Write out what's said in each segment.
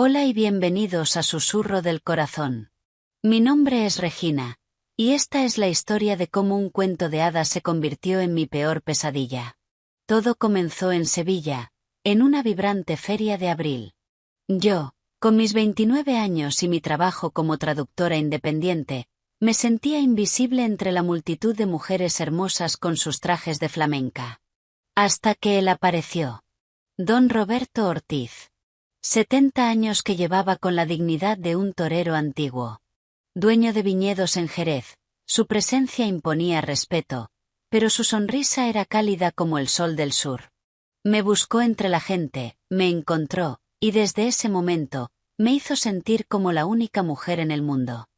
Hola y bienvenidos a Susurro del Corazón. Mi nombre es Regina, y esta es la historia de cómo un cuento de hadas se convirtió en mi peor pesadilla. Todo comenzó en Sevilla, en una vibrante feria de abril. Yo, con mis 29 años y mi trabajo como traductora independiente, me sentía invisible entre la multitud de mujeres hermosas con sus trajes de flamenca. Hasta que él apareció. Don Roberto Ortiz. 70 años que llevaba con la dignidad de un torero antiguo. Dueño de viñedos en Jerez, su presencia imponía respeto, pero su sonrisa era cálida como el sol del sur. Me buscó entre la gente, me encontró, y desde ese momento, me hizo sentir como la única mujer en el mundo.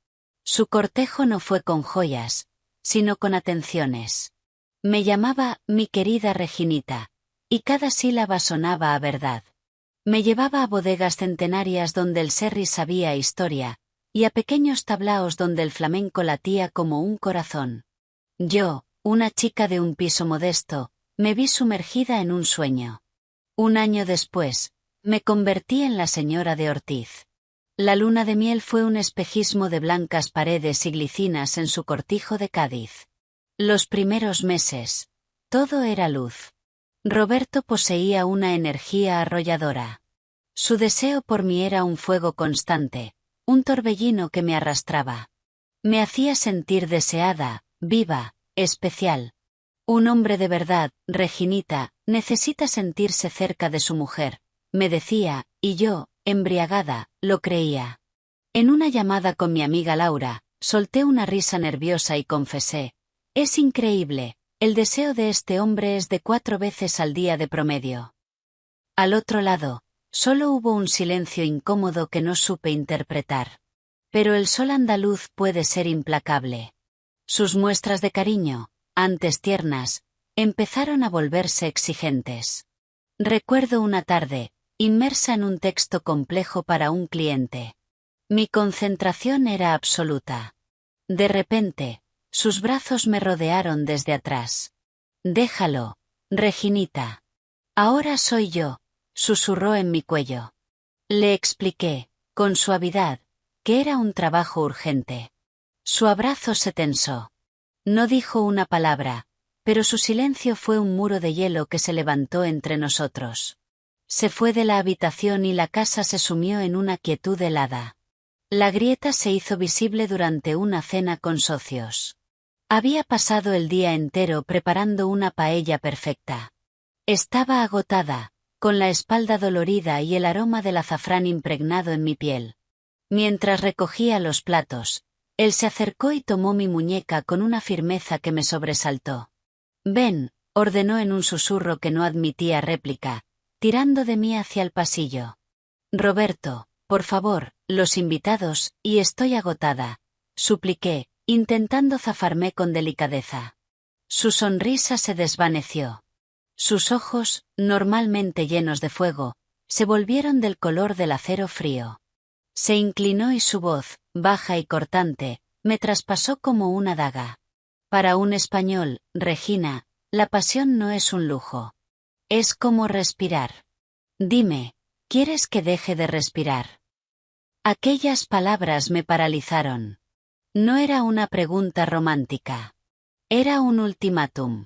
Su cortejo no fue con joyas, sino con atenciones. Me llamaba mi querida Reginita, y cada sílaba sonaba a verdad. Me llevaba a bodegas centenarias donde el sherry sabía historia, y a pequeños tablaos donde el flamenco latía como un corazón. Yo, una chica de un piso modesto, me vi sumergida en un sueño. Un año después, me convertí en la señora de Ortiz. La luna de miel fue un espejismo de blancas paredes y glicinas en su cortijo de Cádiz. Los primeros meses, todo era luz. Roberto poseía una energía arrolladora. Su deseo por mí era un fuego constante, un torbellino que me arrastraba. Me hacía sentir deseada, viva, especial. Un hombre de verdad, Reginita, necesita sentirse cerca de su mujer, me decía, y yo, embriagada, lo creía. En una llamada con mi amiga Laura, solté una risa nerviosa y confesé: es increíble. El deseo de este hombre es de 4 veces al día de promedio. Al otro lado, solo hubo un silencio incómodo que no supe interpretar. Pero el sol andaluz puede ser implacable. Sus muestras de cariño, antes tiernas, empezaron a volverse exigentes. Recuerdo una tarde, inmersa en un texto complejo para un cliente. Mi concentración era absoluta. De repente, sus brazos me rodearon desde atrás. «Déjalo, Reginita. Ahora soy yo», susurró en mi cuello. Le expliqué, con suavidad, que era un trabajo urgente. Su abrazo se tensó. No dijo una palabra, pero su silencio fue un muro de hielo que se levantó entre nosotros. Se fue de la habitación y la casa se sumió en una quietud helada. La grieta se hizo visible durante una cena con socios. Había pasado el día entero preparando una paella perfecta. Estaba agotada, con la espalda dolorida y el aroma del azafrán impregnado en mi piel. Mientras recogía los platos, él se acercó y tomó mi muñeca con una firmeza que me sobresaltó. «Ven», ordenó en un susurro que no admitía réplica, tirando de mí hacia el pasillo. «Roberto, por favor, los invitados, y estoy agotada», supliqué, intentando zafarme con delicadeza. Su sonrisa se desvaneció. Sus ojos, normalmente llenos de fuego, se volvieron del color del acero frío. Se inclinó y su voz, baja y cortante, me traspasó como una daga. «Para un español, Regina, la pasión no es un lujo. Es como respirar. Dime, ¿quieres que deje de respirar?». Aquellas palabras me paralizaron. No era una pregunta romántica. Era un ultimátum.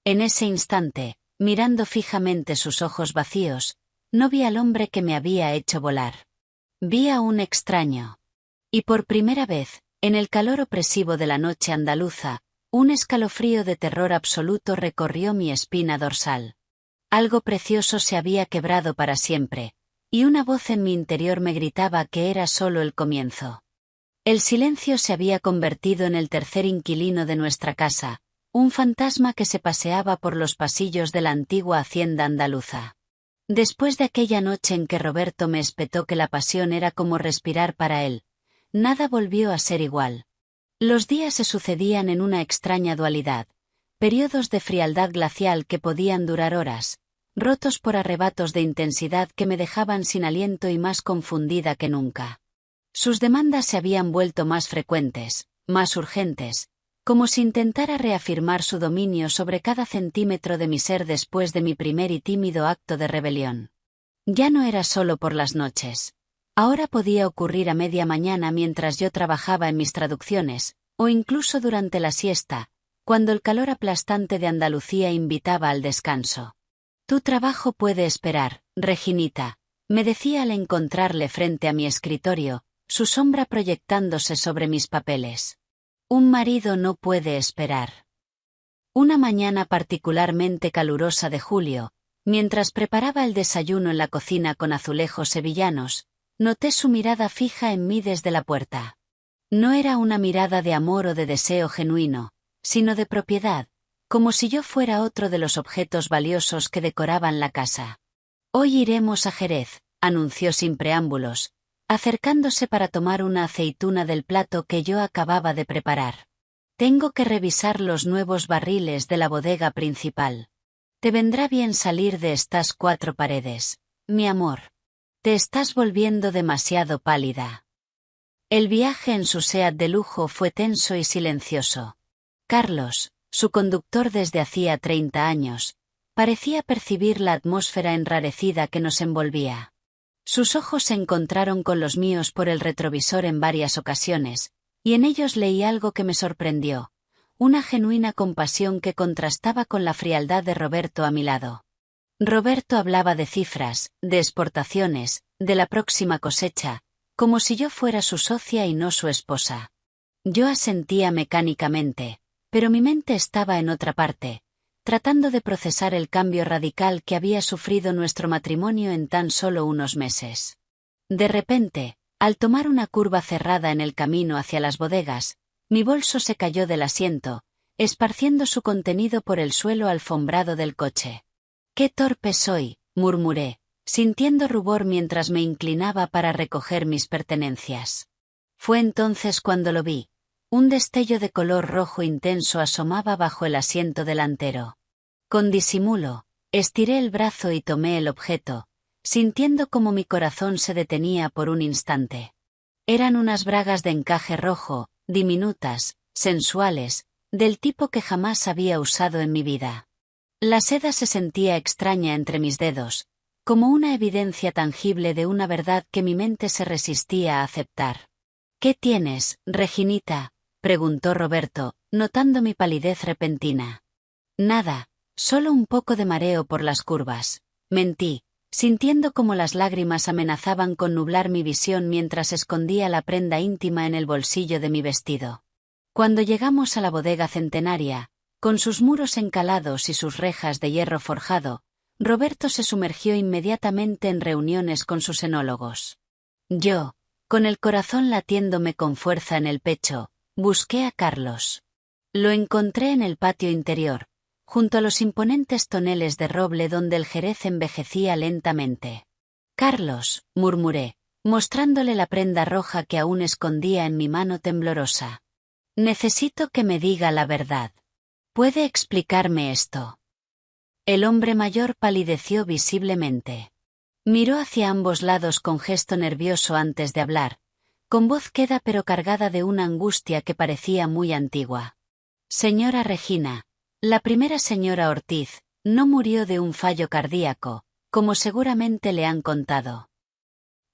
En ese instante, mirando fijamente sus ojos vacíos, no vi al hombre que me había hecho volar. Vi a un extraño. Y por primera vez, en el calor opresivo de la noche andaluza, un escalofrío de terror absoluto recorrió mi espina dorsal. Algo precioso se había quebrado para siempre, y una voz en mi interior me gritaba que era solo el comienzo. El silencio se había convertido en el tercer inquilino de nuestra casa, un fantasma que se paseaba por los pasillos de la antigua hacienda andaluza. Después de aquella noche en que Roberto me espetó que la pasión era como respirar para él, nada volvió a ser igual. Los días se sucedían en una extraña dualidad, periodos de frialdad glacial que podían durar horas, rotos por arrebatos de intensidad que me dejaban sin aliento y más confundida que nunca. Sus demandas se habían vuelto más frecuentes, más urgentes, como si intentara reafirmar su dominio sobre cada centímetro de mi ser después de mi primer y tímido acto de rebelión. Ya no era solo por las noches. Ahora podía ocurrir a media mañana mientras yo trabajaba en mis traducciones, o incluso durante la siesta, cuando el calor aplastante de Andalucía invitaba al descanso. Tu trabajo puede esperar, Reginita, me decía al encontrarle frente a mi escritorio, su sombra proyectándose sobre mis papeles. Un marido no puede esperar. Una mañana particularmente calurosa de julio, mientras preparaba el desayuno en la cocina con azulejos sevillanos, noté su mirada fija en mí desde la puerta. No era una mirada de amor o de deseo genuino, sino de propiedad, como si yo fuera otro de los objetos valiosos que decoraban la casa. Hoy iremos a Jerez, anunció sin preámbulos, acercándose para tomar una aceituna del plato que yo acababa de preparar. Tengo que revisar los nuevos barriles de la bodega principal. Te vendrá bien salir de estas 4 paredes, mi amor. Te estás volviendo demasiado pálida. El viaje en su Seat de lujo fue tenso y silencioso. Carlos, su conductor desde hacía 30 años, parecía percibir la atmósfera enrarecida que nos envolvía. Sus ojos se encontraron con los míos por el retrovisor en varias ocasiones, y en ellos leí algo que me sorprendió, una genuina compasión que contrastaba con la frialdad de Roberto a mi lado. Roberto hablaba de cifras, de exportaciones, de la próxima cosecha, como si yo fuera su socia y no su esposa. Yo asentía mecánicamente, pero mi mente estaba en otra parte, tratando de procesar el cambio radical que había sufrido nuestro matrimonio en tan solo unos meses. De repente, al tomar una curva cerrada en el camino hacia las bodegas, mi bolso se cayó del asiento, esparciendo su contenido por el suelo alfombrado del coche. «¡Qué torpe soy!», murmuré, sintiendo rubor mientras me inclinaba para recoger mis pertenencias. Fue entonces cuando lo vi. Un destello de color rojo intenso asomaba bajo el asiento delantero. Con disimulo, estiré el brazo y tomé el objeto, sintiendo como mi corazón se detenía por un instante. Eran unas bragas de encaje rojo, diminutas, sensuales, del tipo que jamás había usado en mi vida. La seda se sentía extraña entre mis dedos, como una evidencia tangible de una verdad que mi mente se resistía a aceptar. «¿Qué tienes, Reginita?», preguntó Roberto, notando mi palidez repentina. «Nada, solo un poco de mareo por las curvas», mentí, sintiendo como las lágrimas amenazaban con nublar mi visión mientras escondía la prenda íntima en el bolsillo de mi vestido. Cuando llegamos a la bodega centenaria, con sus muros encalados y sus rejas de hierro forjado, Roberto se sumergió inmediatamente en reuniones con sus enólogos. Yo, con el corazón latiéndome con fuerza en el pecho, busqué a Carlos. Lo encontré en el patio interior, junto a los imponentes toneles de roble donde el jerez envejecía lentamente. «Carlos», murmuré, mostrándole la prenda roja que aún escondía en mi mano temblorosa. «Necesito que me diga la verdad. ¿Puede explicarme esto?». El hombre mayor palideció visiblemente. Miró hacia ambos lados con gesto nervioso antes de hablar, con voz queda pero cargada de una angustia que parecía muy antigua. «Señora Regina, la primera señora Ortiz, no murió de un fallo cardíaco, como seguramente le han contado».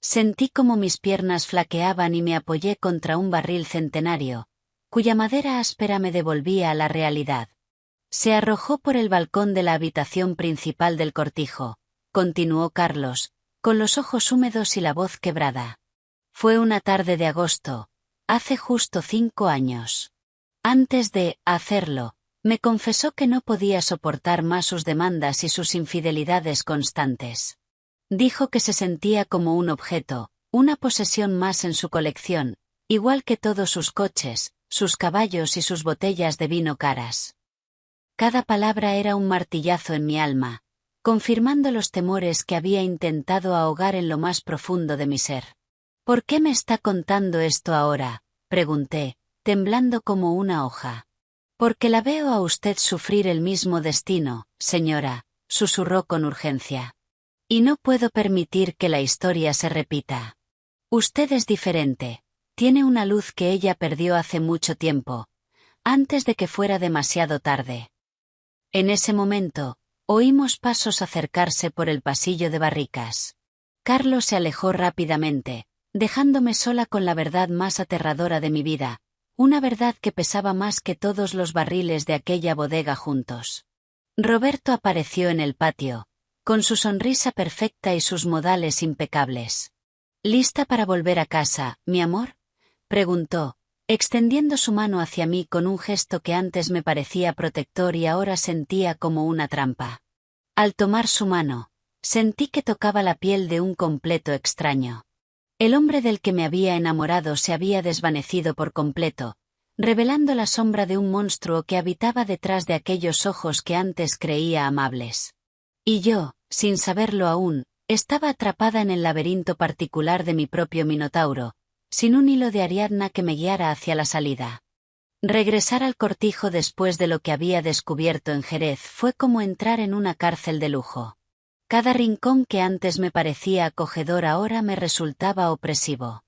Sentí como mis piernas flaqueaban y me apoyé contra un barril centenario, cuya madera áspera me devolvía a la realidad. «Se arrojó por el balcón de la habitación principal del cortijo», continuó Carlos, con los ojos húmedos y la voz quebrada. «Fue una tarde de agosto, hace justo 5 años. Antes de hacerlo, me confesó que no podía soportar más sus demandas y sus infidelidades constantes. Dijo que se sentía como un objeto, una posesión más en su colección, igual que todos sus coches, sus caballos y sus botellas de vino caras». Cada palabra era un martillazo en mi alma, confirmando los temores que había intentado ahogar en lo más profundo de mi ser. «¿Por qué me está contando esto ahora?», pregunté, temblando como una hoja. «Porque la veo a usted sufrir el mismo destino, señora», susurró con urgencia. «Y no puedo permitir que la historia se repita. Usted es diferente, tiene una luz que ella perdió hace mucho tiempo, antes de que fuera demasiado tarde». En ese momento, oímos pasos acercarse por el pasillo de barricas. Carlos se alejó rápidamente, dejándome sola con la verdad más aterradora de mi vida, una verdad que pesaba más que todos los barriles de aquella bodega juntos. Roberto apareció en el patio, con su sonrisa perfecta y sus modales impecables. ¿Lista para volver a casa, mi amor?, preguntó, extendiendo su mano hacia mí con un gesto que antes me parecía protector y ahora sentía como una trampa. Al tomar su mano, sentí que tocaba la piel de un completo extraño. El hombre del que me había enamorado se había desvanecido por completo, revelando la sombra de un monstruo que habitaba detrás de aquellos ojos que antes creía amables. Y yo, sin saberlo aún, estaba atrapada en el laberinto particular de mi propio minotauro, sin un hilo de Ariadna que me guiara hacia la salida. Regresar al cortijo después de lo que había descubierto en Jerez fue como entrar en una cárcel de lujo. Cada rincón que antes me parecía acogedor ahora me resultaba opresivo.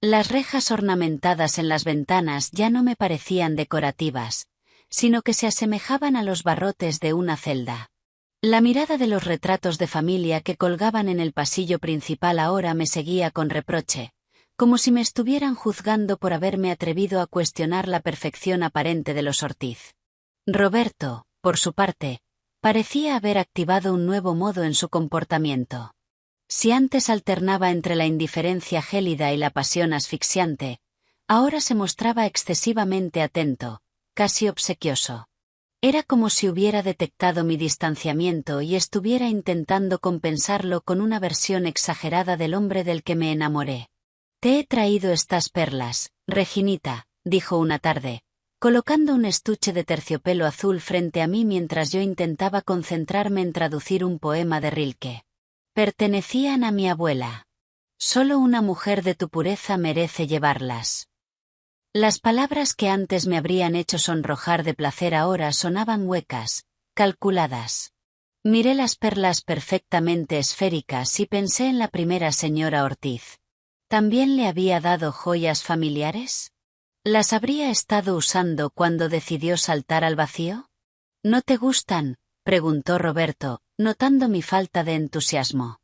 Las rejas ornamentadas en las ventanas ya no me parecían decorativas, sino que se asemejaban a los barrotes de una celda. La mirada de los retratos de familia que colgaban en el pasillo principal ahora me seguía con reproche, como si me estuvieran juzgando por haberme atrevido a cuestionar la perfección aparente de los Ortiz. Roberto, por su parte, parecía haber activado un nuevo modo en su comportamiento. Si antes alternaba entre la indiferencia gélida y la pasión asfixiante, ahora se mostraba excesivamente atento, casi obsequioso. Era como si hubiera detectado mi distanciamiento y estuviera intentando compensarlo con una versión exagerada del hombre del que me enamoré. «Te he traído estas perlas, Reginita», dijo una tarde, colocando un estuche de terciopelo azul frente a mí mientras yo intentaba concentrarme en traducir un poema de Rilke. «Pertenecían a mi abuela. Solo una mujer de tu pureza merece llevarlas». Las palabras que antes me habrían hecho sonrojar de placer ahora sonaban huecas, calculadas. Miré las perlas perfectamente esféricas y pensé en la primera señora Ortiz. ¿También le había dado joyas familiares? ¿Las habría estado usando cuando decidió saltar al vacío? ¿No te gustan?, preguntó Roberto, notando mi falta de entusiasmo.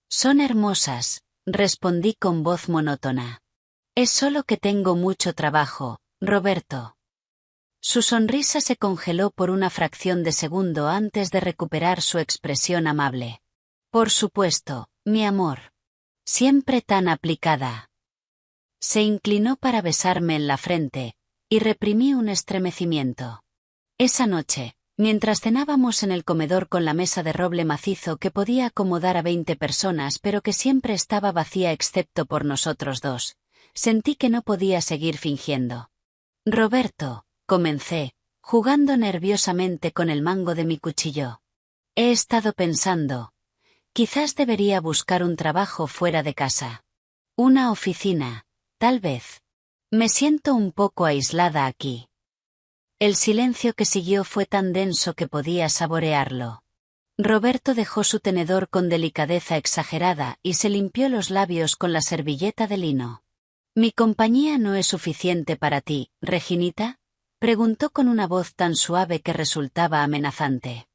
Son hermosas, respondí con voz monótona. Es solo que tengo mucho trabajo, Roberto. Su sonrisa se congeló por una fracción de segundo antes de recuperar su expresión amable. Por supuesto, mi amor. Siempre tan aplicada. Se inclinó para besarme en la frente, y reprimí un estremecimiento. Esa noche, mientras cenábamos en el comedor con la mesa de roble macizo que podía acomodar a 20 personas pero que siempre estaba vacía excepto por nosotros dos, sentí que no podía seguir fingiendo. Roberto, comencé, jugando nerviosamente con el mango de mi cuchillo. He estado pensando. Quizás debería buscar un trabajo fuera de casa. Una oficina, tal vez. Me siento un poco aislada aquí. El silencio que siguió fue tan denso que podía saborearlo. Roberto dejó su tenedor con delicadeza exagerada y se limpió los labios con la servilleta de lino. ¿Mi compañía no es suficiente para ti, Reginita?, preguntó con una voz tan suave que resultaba amenazante.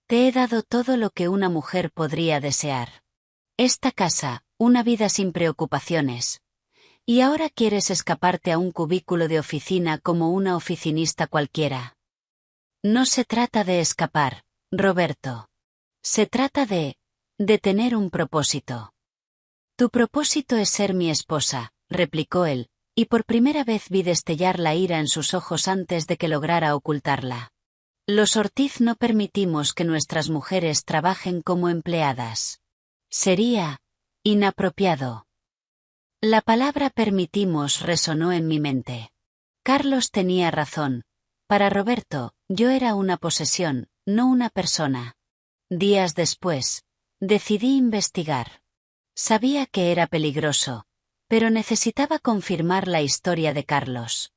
Te he dado todo lo que una mujer podría desear. Esta casa, una vida sin preocupaciones. Y ahora quieres escaparte a un cubículo de oficina como una oficinista cualquiera. No se trata de escapar, Roberto. Se trata de tener un propósito. Tu propósito es ser mi esposa, replicó él, y por primera vez vi destellar la ira en sus ojos antes de que lograra ocultarla. Los Ortiz no permitimos que nuestras mujeres trabajen como empleadas. Sería inapropiado. La palabra permitimos resonó en mi mente. Carlos tenía razón. Para Roberto, yo era una posesión, no una persona. Días después, decidí investigar. Sabía que era peligroso, pero necesitaba confirmar la historia de Carlos.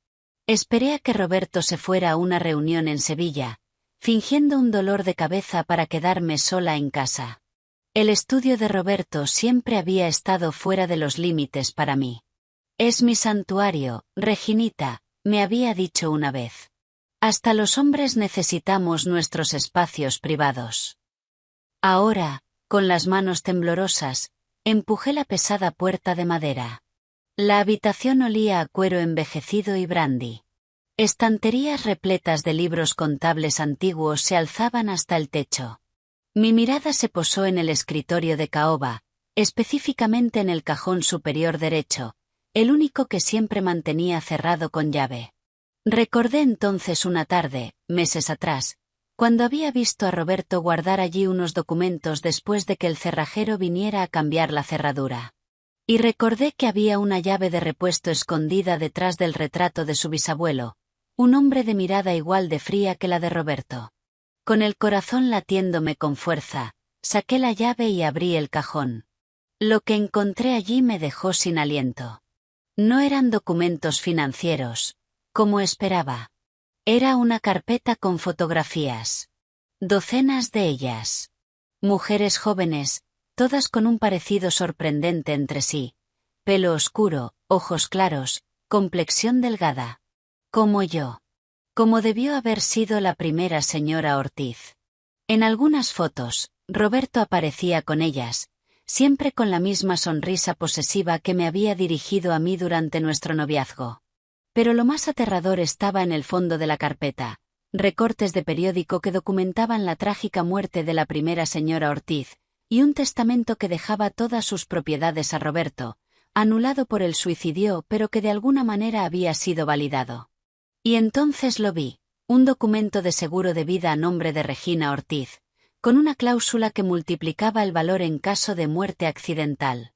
Esperé a que Roberto se fuera a una reunión en Sevilla, fingiendo un dolor de cabeza para quedarme sola en casa. El estudio de Roberto siempre había estado fuera de los límites para mí. Es mi santuario, Reginita, me había dicho una vez. Hasta los hombres necesitamos nuestros espacios privados. Ahora, con las manos temblorosas, empujé la pesada puerta de madera. La habitación olía a cuero envejecido y brandy. Estanterías repletas de libros contables antiguos se alzaban hasta el techo. Mi mirada se posó en el escritorio de caoba, específicamente en el cajón superior derecho, el único que siempre mantenía cerrado con llave. Recordé entonces una tarde, meses atrás, cuando había visto a Roberto guardar allí unos documentos después de que el cerrajero viniera a cambiar la cerradura. Y recordé que había una llave de repuesto escondida detrás del retrato de su bisabuelo, un hombre de mirada igual de fría que la de Roberto. Con el corazón latiéndome con fuerza, saqué la llave y abrí el cajón. Lo que encontré allí me dejó sin aliento. No eran documentos financieros, como esperaba. Era una carpeta con fotografías. Docenas de ellas. Mujeres jóvenes, todas con un parecido sorprendente entre sí. Pelo oscuro, ojos claros, complexión delgada. Como yo. Como debió haber sido la primera señora Ortiz. En algunas fotos, Roberto aparecía con ellas, siempre con la misma sonrisa posesiva que me había dirigido a mí durante nuestro noviazgo. Pero lo más aterrador estaba en el fondo de la carpeta, recortes de periódico que documentaban la trágica muerte de la primera señora Ortiz, y un testamento que dejaba todas sus propiedades a Roberto, anulado por el suicidio pero que de alguna manera había sido validado. Y entonces lo vi, un documento de seguro de vida a nombre de Regina Ortiz, con una cláusula que multiplicaba el valor en caso de muerte accidental.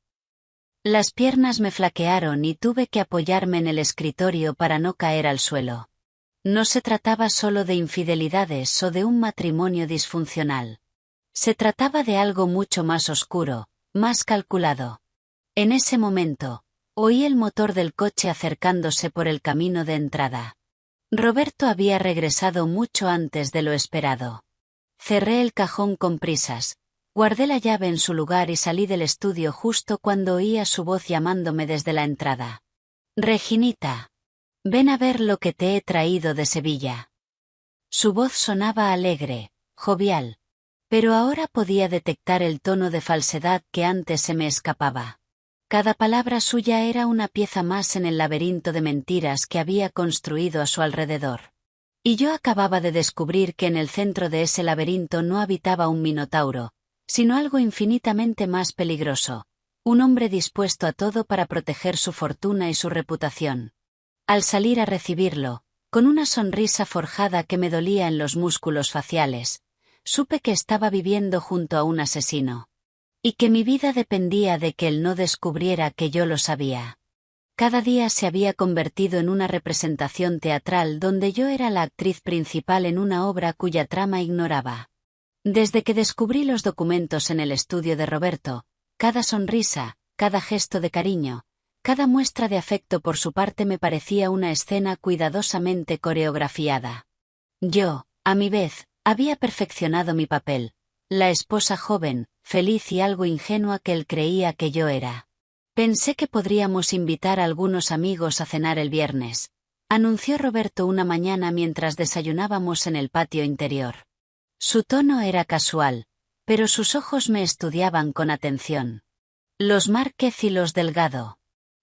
Las piernas me flaquearon y tuve que apoyarme en el escritorio para no caer al suelo. No se trataba solo de infidelidades o de un matrimonio disfuncional. Se trataba de algo mucho más oscuro, más calculado. En ese momento, oí el motor del coche acercándose por el camino de entrada. Roberto había regresado mucho antes de lo esperado. Cerré el cajón con prisas, guardé la llave en su lugar y salí del estudio justo cuando oía su voz llamándome desde la entrada. Reginita. Ven a ver lo que te he traído de Sevilla. Su voz sonaba alegre, jovial. Pero ahora podía detectar el tono de falsedad que antes se me escapaba. Cada palabra suya era una pieza más en el laberinto de mentiras que había construido a su alrededor. Y yo acababa de descubrir que en el centro de ese laberinto no habitaba un minotauro, sino algo infinitamente más peligroso, un hombre dispuesto a todo para proteger su fortuna y su reputación. Al salir a recibirlo, con una sonrisa forjada que me dolía en los músculos faciales, supe que estaba viviendo junto a un asesino. Y que mi vida dependía de que él no descubriera que yo lo sabía. Cada día se había convertido en una representación teatral donde yo era la actriz principal en una obra cuya trama ignoraba. Desde que descubrí los documentos en el estudio de Roberto, cada sonrisa, cada gesto de cariño, cada muestra de afecto por su parte me parecía una escena cuidadosamente coreografiada. Yo, a mi vez, había perfeccionado mi papel, la esposa joven, feliz y algo ingenua que él creía que yo era. Pensé que podríamos invitar a algunos amigos a cenar el viernes, anunció Roberto una mañana mientras desayunábamos en el patio interior. Su tono era casual, pero sus ojos me estudiaban con atención. Los Márquez y los Delgado.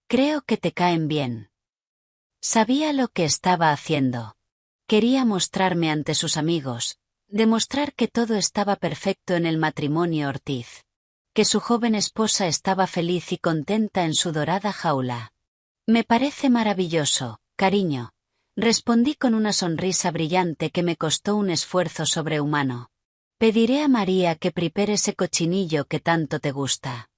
Creo que te caen bien. Sabía lo que estaba haciendo. Quería mostrarme ante sus amigos, demostrar que todo estaba perfecto en el matrimonio Ortiz. Que su joven esposa estaba feliz y contenta en su dorada jaula. Me parece maravilloso, cariño, respondí con una sonrisa brillante que me costó un esfuerzo sobrehumano. Pediré a María que prepare ese cochinillo que tanto te gusta.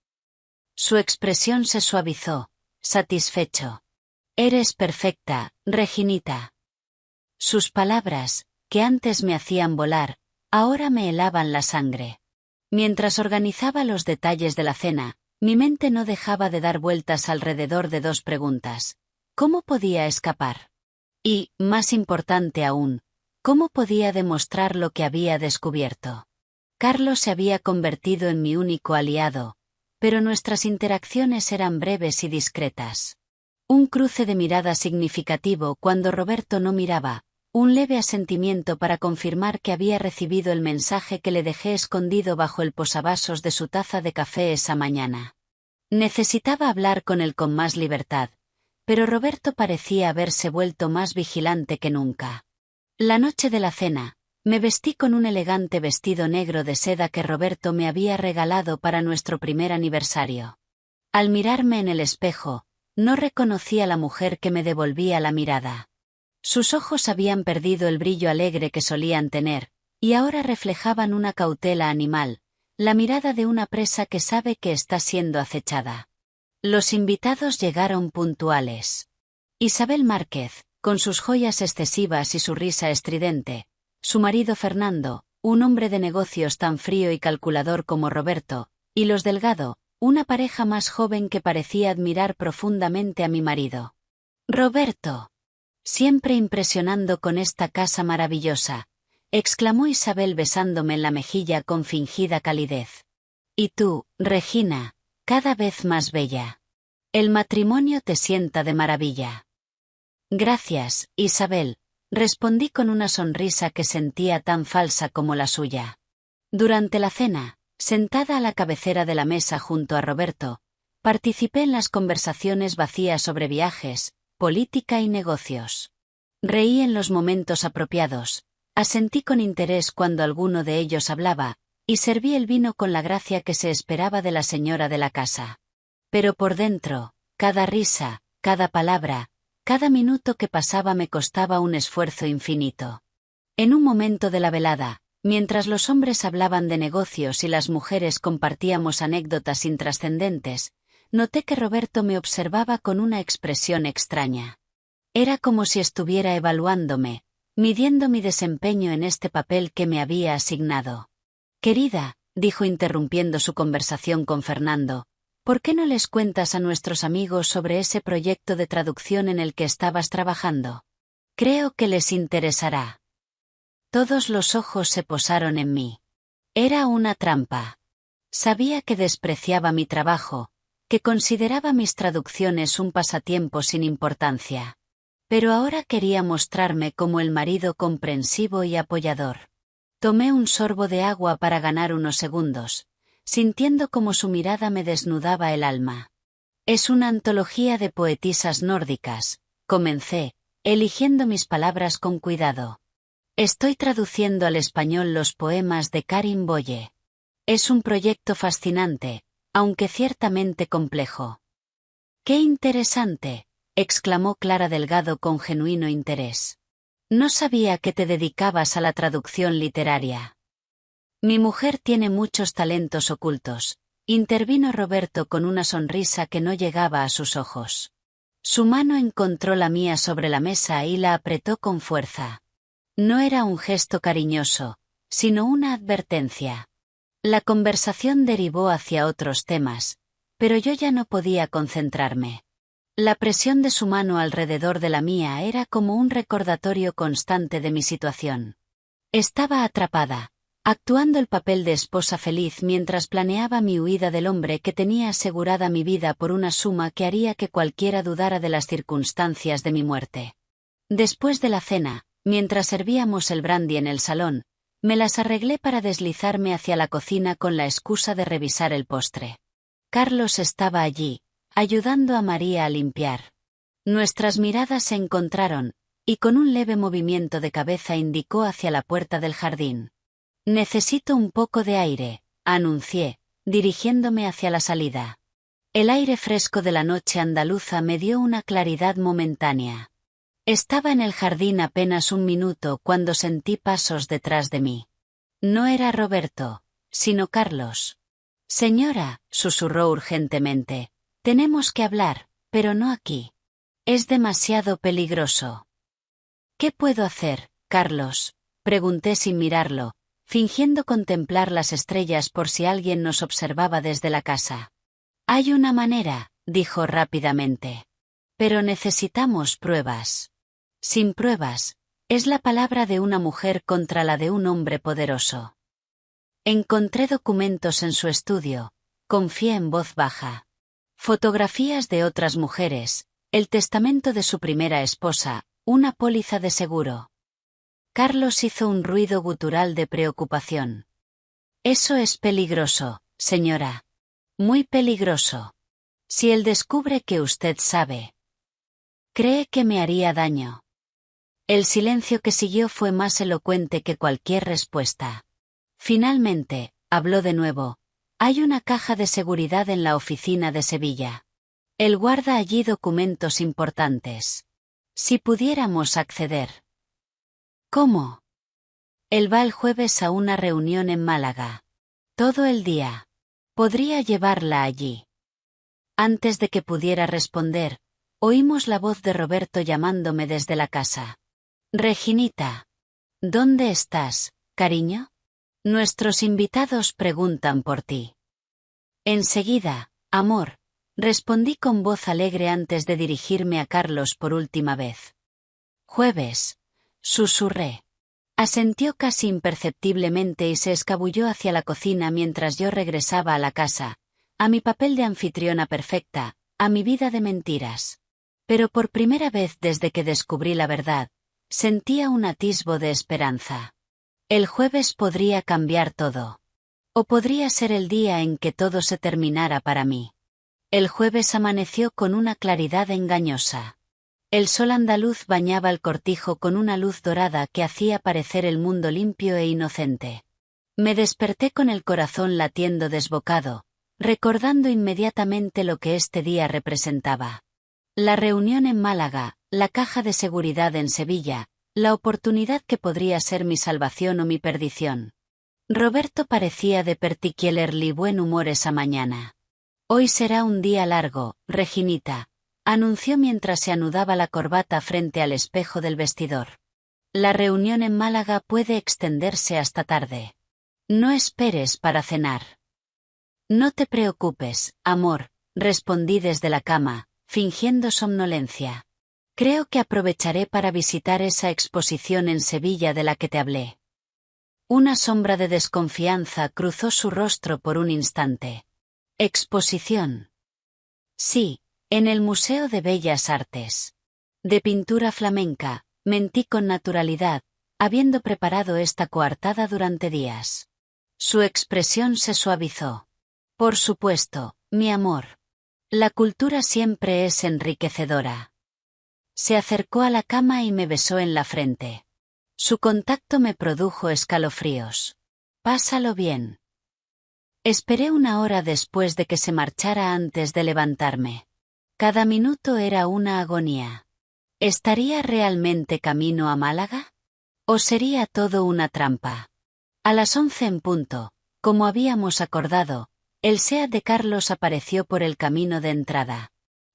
Su expresión se suavizó, satisfecho. Eres perfecta, Reginita. Sus palabras, que antes me hacían volar, ahora me helaban la sangre. Mientras organizaba los detalles de la cena, mi mente no dejaba de dar vueltas alrededor de dos preguntas. ¿Cómo podía escapar? Y, más importante aún, ¿cómo podía demostrar lo que había descubierto? Carlos se había convertido en mi único aliado, pero nuestras interacciones eran breves y discretas. Un cruce de mirada significativo cuando Roberto no miraba, un leve asentimiento para confirmar que había recibido el mensaje que le dejé escondido bajo el posavasos de su taza de café esa mañana. Necesitaba hablar con él con más libertad, pero Roberto parecía haberse vuelto más vigilante que nunca. La noche de la cena, me vestí con un elegante vestido negro de seda que Roberto me había regalado para nuestro primer aniversario. Al mirarme en el espejo, no reconocí a la mujer que me devolvía la mirada. Sus ojos habían perdido el brillo alegre que solían tener, y ahora reflejaban una cautela animal, la mirada de una presa que sabe que está siendo acechada. Los invitados llegaron puntuales. Isabel Márquez, con sus joyas excesivas y su risa estridente, su marido Fernando, un hombre de negocios tan frío y calculador como Roberto, y los Delgado, una pareja más joven que parecía admirar profundamente a mi marido. «Roberto, siempre impresionando con esta casa maravillosa», exclamó Isabel besándome en la mejilla con fingida calidez. «Y tú, Regina, cada vez más bella. El matrimonio te sienta de maravilla». «Gracias, Isabel», respondí con una sonrisa que sentía tan falsa como la suya. Durante la cena, sentada a la cabecera de la mesa junto a Roberto, participé en las conversaciones vacías sobre viajes, política y negocios. Reí en los momentos apropiados, asentí con interés cuando alguno de ellos hablaba, y serví el vino con la gracia que se esperaba de la señora de la casa. Pero por dentro, cada risa, cada palabra, cada minuto que pasaba me costaba un esfuerzo infinito. En un momento de la velada, mientras los hombres hablaban de negocios y las mujeres compartíamos anécdotas intrascendentes, noté que Roberto me observaba con una expresión extraña. Era como si estuviera evaluándome, midiendo mi desempeño en este papel que me había asignado. «Querida», dijo interrumpiendo su conversación con Fernando, «¿por qué no les cuentas a nuestros amigos sobre ese proyecto de traducción en el que estabas trabajando? Creo que les interesará». Todos los ojos se posaron en mí. Era una trampa. Sabía que despreciaba mi trabajo, que consideraba mis traducciones un pasatiempo sin importancia. Pero ahora quería mostrarme como el marido comprensivo y apoyador. Tomé un sorbo de agua para ganar unos segundos, sintiendo como su mirada me desnudaba el alma. «Es una antología de poetisas nórdicas», comencé, eligiendo mis palabras con cuidado. «Estoy traduciendo al español los poemas de Karin Boye. Es un proyecto fascinante, aunque ciertamente complejo». «¡Qué interesante!», exclamó Clara Delgado con genuino interés. «No sabía que te dedicabas a la traducción literaria». «Mi mujer tiene muchos talentos ocultos», intervino Roberto con una sonrisa que no llegaba a sus ojos. Su mano encontró la mía sobre la mesa y la apretó con fuerza. No era un gesto cariñoso, sino una advertencia. La conversación derivó hacia otros temas, pero yo ya no podía concentrarme. La presión de su mano alrededor de la mía era como un recordatorio constante de mi situación. Estaba atrapada, actuando el papel de esposa feliz mientras planeaba mi huida del hombre que tenía asegurada mi vida por una suma que haría que cualquiera dudara de las circunstancias de mi muerte. Después de la cena, mientras servíamos el brandy en el salón, me las arreglé para deslizarme hacia la cocina con la excusa de revisar el postre. Carlos estaba allí, ayudando a María a limpiar. Nuestras miradas se encontraron, y con un leve movimiento de cabeza indicó hacia la puerta del jardín. «Necesito un poco de aire», anuncié, dirigiéndome hacia la salida. El aire fresco de la noche andaluza me dio una claridad momentánea. Estaba en el jardín apenas un minuto cuando sentí pasos detrás de mí. No era Roberto, sino Carlos. «Señora», susurró urgentemente, «tenemos que hablar, pero no aquí. Es demasiado peligroso». «¿Qué puedo hacer, Carlos?», pregunté sin mirarlo, fingiendo contemplar las estrellas por si alguien nos observaba desde la casa. «Hay una manera», dijo rápidamente. «Pero necesitamos pruebas». «Sin pruebas», es la palabra de una mujer contra la de un hombre poderoso. Encontré documentos en su estudio, confié en voz baja. Fotografías de otras mujeres, el testamento de su primera esposa, una póliza de seguro. Carlos hizo un ruido gutural de preocupación. «Eso es peligroso, señora. Muy peligroso». Si él descubre que usted sabe, cree que me haría daño. El silencio que siguió fue más elocuente que cualquier respuesta. Finalmente, habló de nuevo. Hay una caja de seguridad en la oficina de Sevilla. Él guarda allí documentos importantes. Si pudiéramos acceder. ¿Cómo? Él va el jueves a una reunión en Málaga. Todo el día. Podría llevarla allí. Antes de que pudiera responder, oímos la voz de Roberto llamándome desde la casa. Reginita. ¿Dónde estás, cariño? Nuestros invitados preguntan por ti. Enseguida, amor, respondí con voz alegre antes de dirigirme a Carlos por última vez. Jueves, susurré. Asintió casi imperceptiblemente y se escabulló hacia la cocina mientras yo regresaba a la casa, a mi papel de anfitriona perfecta, a mi vida de mentiras. Pero por primera vez desde que descubrí la verdad, sentía un atisbo de esperanza. El jueves podría cambiar todo. O podría ser el día en que todo se terminara para mí. El jueves amaneció con una claridad engañosa. El sol andaluz bañaba el cortijo con una luz dorada que hacía parecer el mundo limpio e inocente. Me desperté con el corazón latiendo desbocado, recordando inmediatamente lo que este día representaba. La reunión en Málaga, la caja de seguridad en Sevilla, la oportunidad que podría ser mi salvación o mi perdición. Roberto parecía de particularly buen humor esa mañana. Hoy será un día largo, Reginita, anunció mientras se anudaba la corbata frente al espejo del vestidor. La reunión en Málaga puede extenderse hasta tarde. No esperes para cenar. No te preocupes, amor, respondí desde la cama, fingiendo somnolencia. Creo que aprovecharé para visitar esa exposición en Sevilla de la que te hablé. Una sombra de desconfianza cruzó su rostro por un instante. ¿Exposición? Sí, en el Museo de Bellas Artes. De pintura flamenca, mentí con naturalidad, habiendo preparado esta coartada durante días. Su expresión se suavizó. Por supuesto, mi amor. La cultura siempre es enriquecedora. Se acercó a la cama y me besó en la frente. Su contacto me produjo escalofríos. Pásalo bien. Esperé una hora después de que se marchara antes de levantarme. Cada minuto era una agonía. ¿Estaría realmente camino a Málaga? ¿O sería todo una trampa? A las 11 en punto, como habíamos acordado, el SEAT de Carlos apareció por el camino de entrada.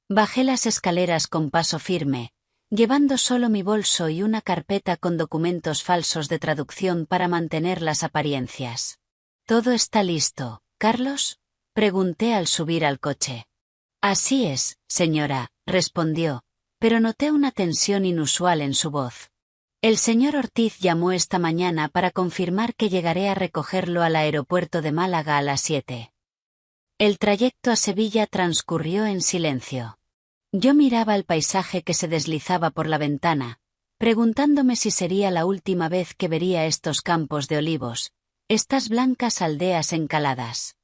Bajé las escaleras con paso firme, llevando solo mi bolso y una carpeta con documentos falsos de traducción para mantener las apariencias. ¿Todo está listo, Carlos?, pregunté al subir al coche. Así es, señora, respondió, pero noté una tensión inusual en su voz. El señor Ortiz llamó esta mañana para confirmar que llegaré a recogerlo al aeropuerto de Málaga a las 7. El trayecto a Sevilla transcurrió en silencio. Yo miraba el paisaje que se deslizaba por la ventana, preguntándome si sería la última vez que vería estos campos de olivos, estas blancas aldeas encaladas.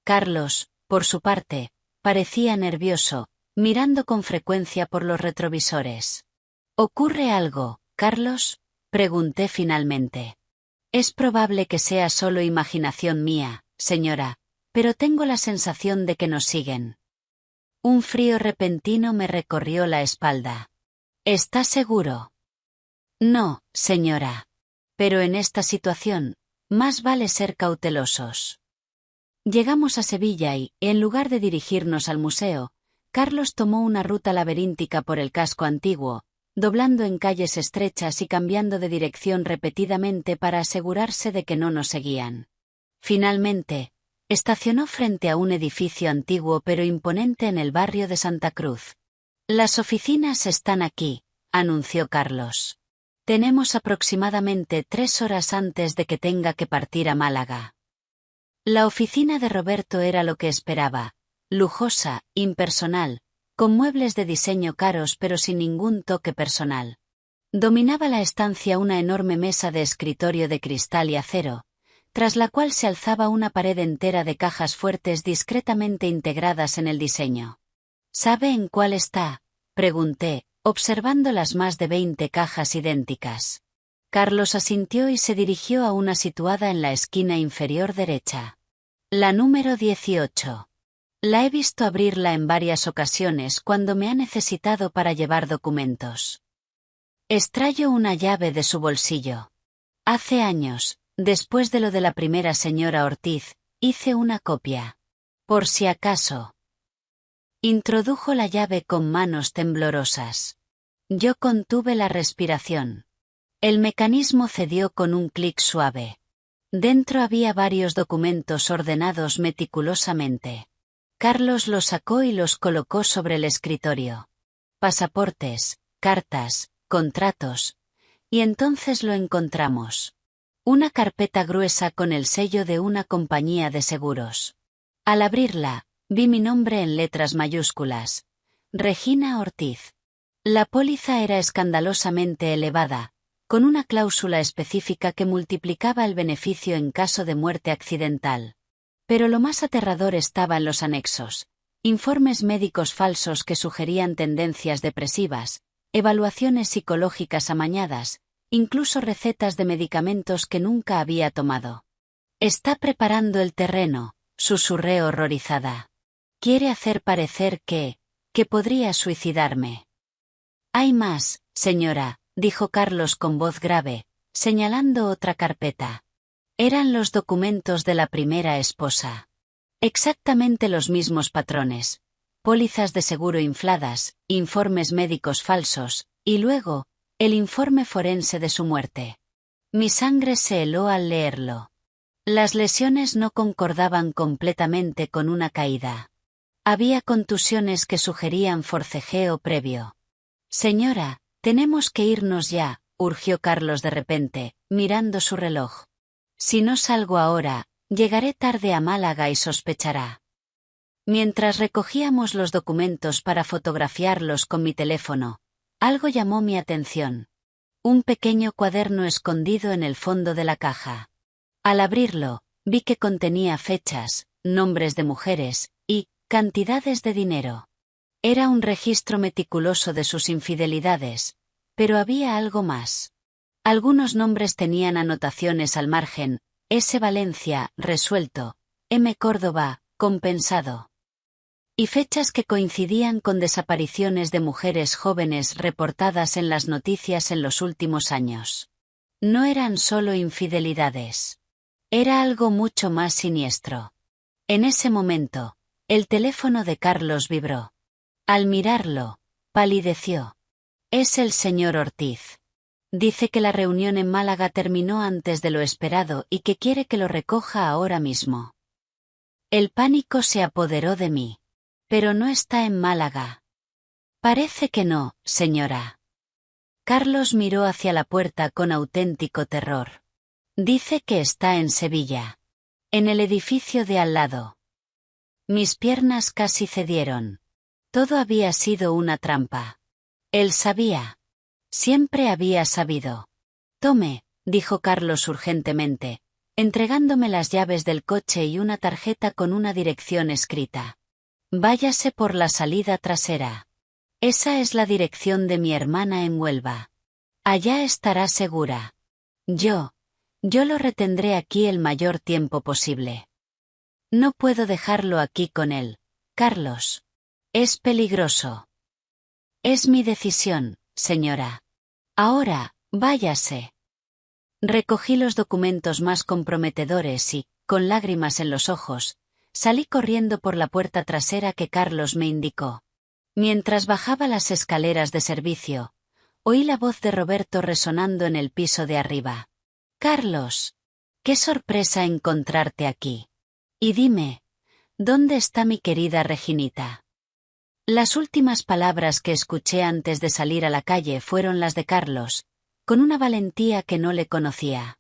Carlos, por su parte, parecía nervioso, mirando con frecuencia por los retrovisores. ¿Ocurre algo, Carlos?, pregunté finalmente. Es probable que sea solo imaginación mía, señora, pero tengo la sensación de que nos siguen. Un frío repentino me recorrió la espalda. ¿Está seguro? No, señora. Pero en esta situación, más vale ser cautelosos. Llegamos a Sevilla y, en lugar de dirigirnos al museo, Carlos tomó una ruta laberíntica por el casco antiguo, doblando en calles estrechas y cambiando de dirección repetidamente para asegurarse de que no nos seguían. Finalmente, estacionó frente a un edificio antiguo pero imponente en el barrio de Santa Cruz. Las oficinas están aquí, anunció Carlos. Tenemos aproximadamente 3 horas antes de que tenga que partir a Málaga. La oficina de Roberto era lo que esperaba, lujosa, impersonal, con muebles de diseño caros pero sin ningún toque personal. Dominaba la estancia una enorme mesa de escritorio de cristal y acero, tras la cual se alzaba una pared entera de cajas fuertes discretamente integradas en el diseño. ¿Sabe en cuál está?, pregunté, observando las más de 20 cajas idénticas. Carlos asintió y se dirigió a una situada en la esquina inferior derecha. La número 18. La he visto abrirla en varias ocasiones cuando me ha necesitado para llevar documentos. Extrayó una llave de su bolsillo. Hace años, después de lo de la primera señora Ortiz, hice una copia. Por si acaso. Introdujo la llave con manos temblorosas. Yo contuve la respiración. El mecanismo cedió con un clic suave. Dentro había varios documentos ordenados meticulosamente. Carlos los sacó y los colocó sobre el escritorio. Pasaportes, cartas, contratos. Y entonces lo encontramos. Una carpeta gruesa con el sello de una compañía de seguros. Al abrirla, vi mi nombre en letras mayúsculas. Regina Ortiz. La póliza era escandalosamente elevada, con una cláusula específica que multiplicaba el beneficio en caso de muerte accidental. Pero lo más aterrador estaba en los anexos. Informes médicos falsos que sugerían tendencias depresivas, evaluaciones psicológicas amañadas, incluso recetas de medicamentos que nunca había tomado. Está preparando el terreno, susurré horrorizada. Quiere hacer parecer que podría suicidarme. Hay más, señora, dijo Carlos con voz grave, señalando otra carpeta. Eran los documentos de la primera esposa. Exactamente los mismos patrones. Pólizas de seguro infladas, informes médicos falsos, y luego, el informe forense de su muerte. Mi sangre se heló al leerlo. Las lesiones no concordaban completamente con una caída. Había contusiones que sugerían forcejeo previo. Señora, tenemos que irnos ya, urgió Carlos de repente, mirando su reloj. Si no salgo ahora, llegaré tarde a Málaga y sospechará. Mientras recogíamos los documentos para fotografiarlos con mi teléfono, algo llamó mi atención. Un pequeño cuaderno escondido en el fondo de la caja. Al abrirlo, vi que contenía fechas, nombres de mujeres, y cantidades de dinero. Era un registro meticuloso de sus infidelidades, pero había algo más. Algunos nombres tenían anotaciones al margen: S. Valencia, resuelto; M. Córdoba, compensado. Y fechas que coincidían con desapariciones de mujeres jóvenes reportadas en las noticias en los últimos años. No eran solo infidelidades. Era algo mucho más siniestro. En ese momento, el teléfono de Carlos vibró. Al mirarlo, palideció. Es el señor Ortiz. Dice que la reunión en Málaga terminó antes de lo esperado y que quiere que lo recoja ahora mismo. El pánico se apoderó de mí. Pero no está en Málaga. Parece que no, señora. Carlos miró hacia la puerta con auténtico terror. Dice que está en Sevilla. En el edificio de al lado. Mis piernas casi cedieron. Todo había sido una trampa. Él sabía. Siempre había sabido. Tome, dijo Carlos urgentemente, entregándome las llaves del coche y una tarjeta con una dirección escrita. Váyase por la salida trasera. Esa es la dirección de mi hermana en Huelva. Allá estará segura. Yo lo retendré aquí el mayor tiempo posible. No puedo dejarlo aquí con él, Carlos. Es peligroso. Es mi decisión, señora. Ahora, váyase. Recogí los documentos más comprometedores y, con lágrimas en los ojos, salí corriendo por la puerta trasera que Carlos me indicó. Mientras bajaba las escaleras de servicio, oí la voz de Roberto resonando en el piso de arriba. Carlos, qué sorpresa encontrarte aquí. Y dime, ¿dónde está mi querida Reginita? Las últimas palabras que escuché antes de salir a la calle fueron las de Carlos, con una valentía que no le conocía.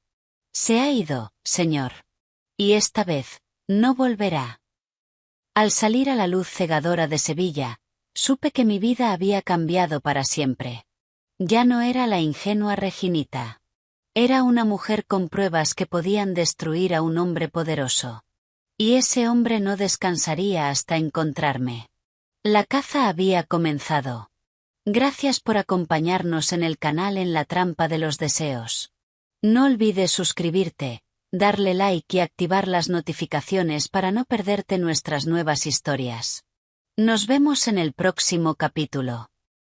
Se ha ido, señor. Y esta vez, no volverá. Al salir a la luz cegadora de Sevilla, supe que mi vida había cambiado para siempre. Ya no era la ingenua Reginita. Era una mujer con pruebas que podían destruir a un hombre poderoso. Y ese hombre no descansaría hasta encontrarme. La caza había comenzado. Gracias por acompañarnos en el canal en la trampa de los deseos. No olvides suscribirte, darle like y activar las notificaciones para no perderte nuestras nuevas historias. Nos vemos en el próximo capítulo.